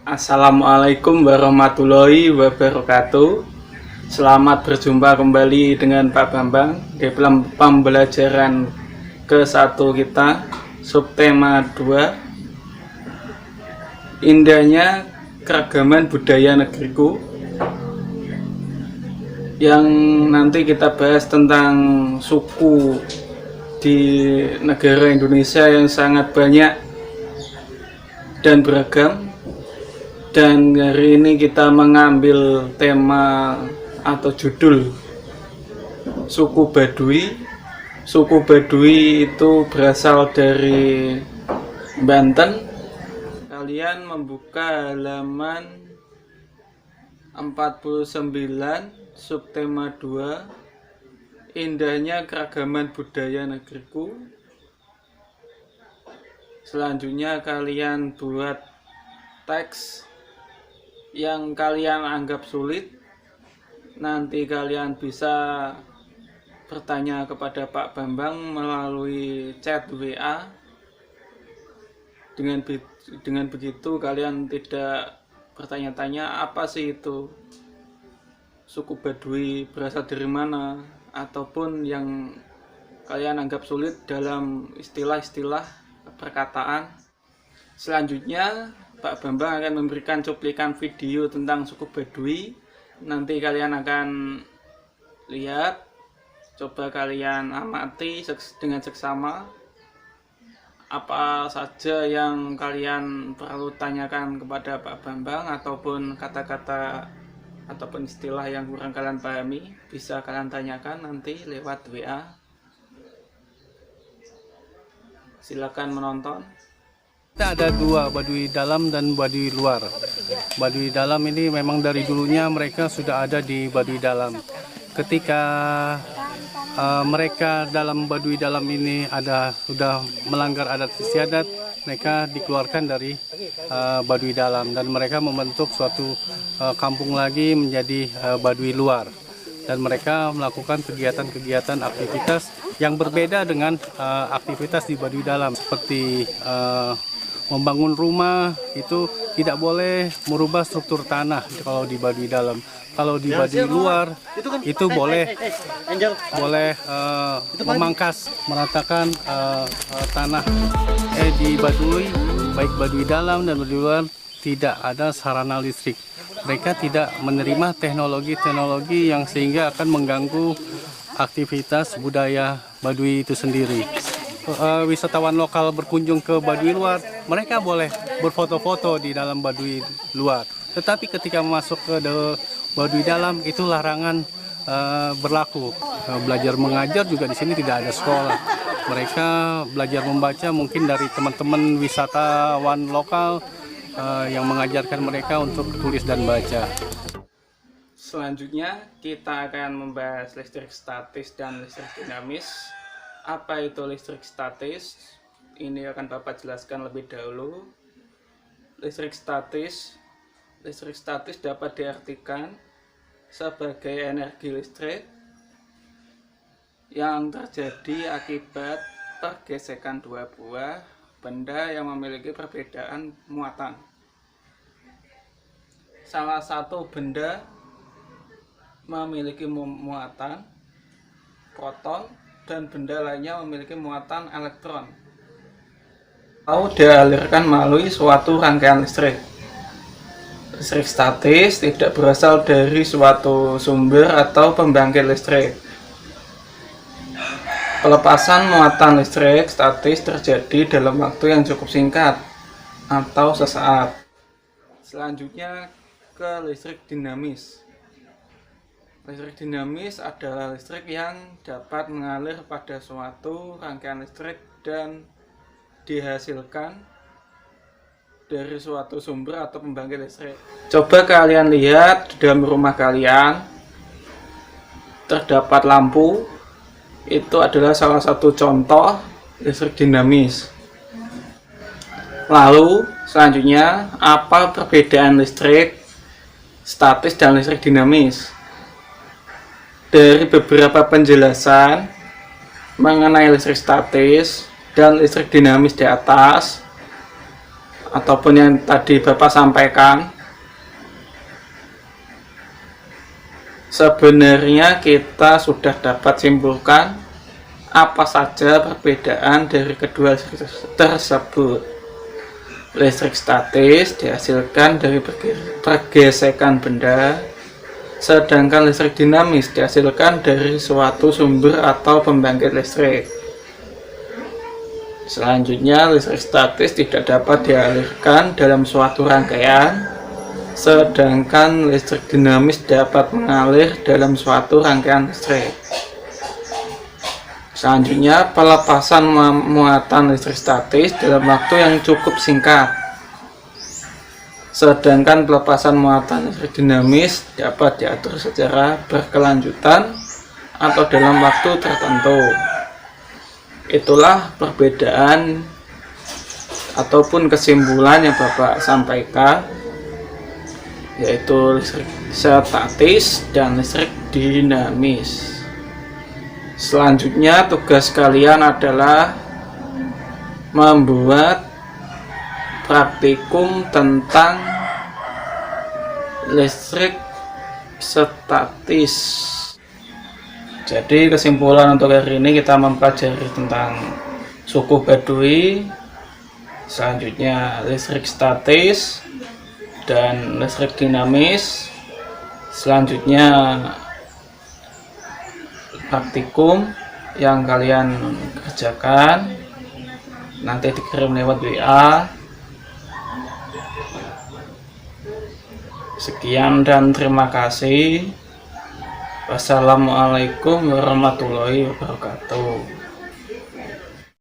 Assalamualaikum warahmatullahi wabarakatuh. Selamat berjumpa kembali dengan Pak Bambang di pembelajaran ke-1 kita, subtema 2, indahnya keragaman budaya negeriku, yang nanti kita bahas tentang suku di negara Indonesia yang sangat banyak dan beragam. Dan hari ini kita mengambil tema atau judul suku Baduy. Suku Baduy itu berasal dari Banten. Kalian membuka halaman 49, subtema 2, indahnya keragaman budaya negeriku. Selanjutnya kalian buat teks yang kalian anggap sulit. Nanti kalian bisa bertanya kepada Pak Bambang melalui chat WA. Dengan begitu kalian tidak bertanya-tanya apa sih itu suku Baduy, berasal dari mana, ataupun yang kalian anggap sulit dalam istilah-istilah perkataan. Selanjutnya Pak Bambang akan memberikan cuplikan video tentang suku Baduy. Nanti kalian akan lihat, coba kalian amati dengan seksama apa saja yang kalian perlu tanyakan kepada Pak Bambang, ataupun kata-kata ataupun istilah yang kurang kalian pahami, bisa kalian tanyakan nanti lewat WA. Silakan menonton. Kita ada dua, Baduy dalam dan Baduy luar. Baduy dalam ini memang dari dulunya mereka sudah ada di Baduy dalam. Ketika mereka dalam Baduy dalam ini sudah melanggar adat istiadat, mereka dikeluarkan dari Baduy dalam dan mereka membentuk suatu kampung lagi menjadi Baduy luar. Dan mereka melakukan kegiatan-kegiatan aktivitas yang berbeda dengan aktivitas di Baduy dalam, seperti membangun rumah itu tidak boleh merubah struktur tanah kalau di Baduy dalam. Kalau di Baduy luar itu boleh memangkas, meratakan tanah. Di Baduy, baik Baduy dalam dan Baduy luar, tidak ada sarana listrik. Mereka tidak menerima teknologi-teknologi yang sehingga akan mengganggu aktivitas budaya Baduy itu sendiri. Wisatawan lokal berkunjung ke Baduy luar, mereka boleh berfoto-foto di dalam Baduy luar. Tetapi ketika masuk ke Baduy dalam itu larangan berlaku. Belajar mengajar juga di sini tidak ada sekolah. Mereka belajar membaca mungkin dari teman-teman wisatawan lokal yang mengajarkan mereka untuk tulis dan baca. Selanjutnya kita akan membahas listrik statis dan listrik dinamis. Apa itu listrik statis? Ini akan Bapak jelaskan lebih dahulu. Listrik statis dapat diartikan sebagai energi listrik yang terjadi akibat pergesekan dua buah benda yang memiliki perbedaan muatan. Salah satu benda memiliki muatan proton dan benda lainnya memiliki muatan elektron, atau dialirkan melalui suatu rangkaian listrik. Listrik statis tidak berasal dari suatu sumber atau pembangkit listrik. Pelepasan muatan listrik statis terjadi dalam waktu yang cukup singkat atau sesaat. Selanjutnya ke listrik dinamis. Listrik dinamis adalah listrik yang dapat mengalir pada suatu rangkaian listrik dan dihasilkan dari suatu sumber atau pembangkit listrik. Coba kalian lihat di dalam rumah kalian terdapat lampu. Itu adalah salah satu contoh listrik dinamis. Lalu selanjutnya, apa perbedaan listrik statis dan listrik dinamis? Dari beberapa penjelasan mengenai listrik statis dan listrik dinamis di atas, ataupun yang tadi Bapak sampaikan, sebenarnya kita sudah dapat simpulkan apa saja perbedaan dari kedua listrik tersebut. Listrik statis dihasilkan dari pergesekan benda, sedangkan listrik dinamis dihasilkan dari suatu sumber atau pembangkit listrik. Selanjutnya, listrik statis tidak dapat dialirkan dalam suatu rangkaian, sedangkan listrik dinamis dapat mengalir dalam suatu rangkaian listrik. Selanjutnya, pelepasan muatan listrik statis dalam waktu yang cukup singkat, sedangkan pelepasan muatan listrik dinamis dapat diatur secara berkelanjutan atau dalam waktu tertentu. Itulah perbedaan ataupun kesimpulan yang Bapak sampaikan, yaitu listrik statis dan listrik dinamis. Selanjutnya tugas kalian adalah membuat praktikum tentang listrik statis. Jadi kesimpulan untuk hari ini kita mempelajari tentang suku Baduy, selanjutnya listrik statis dan listrik dinamis. Selanjutnya praktikum yang kalian kerjakan nanti dikirim lewat WA. Sekian dan terima kasih. Wassalamualaikum warahmatullahi wabarakatuh.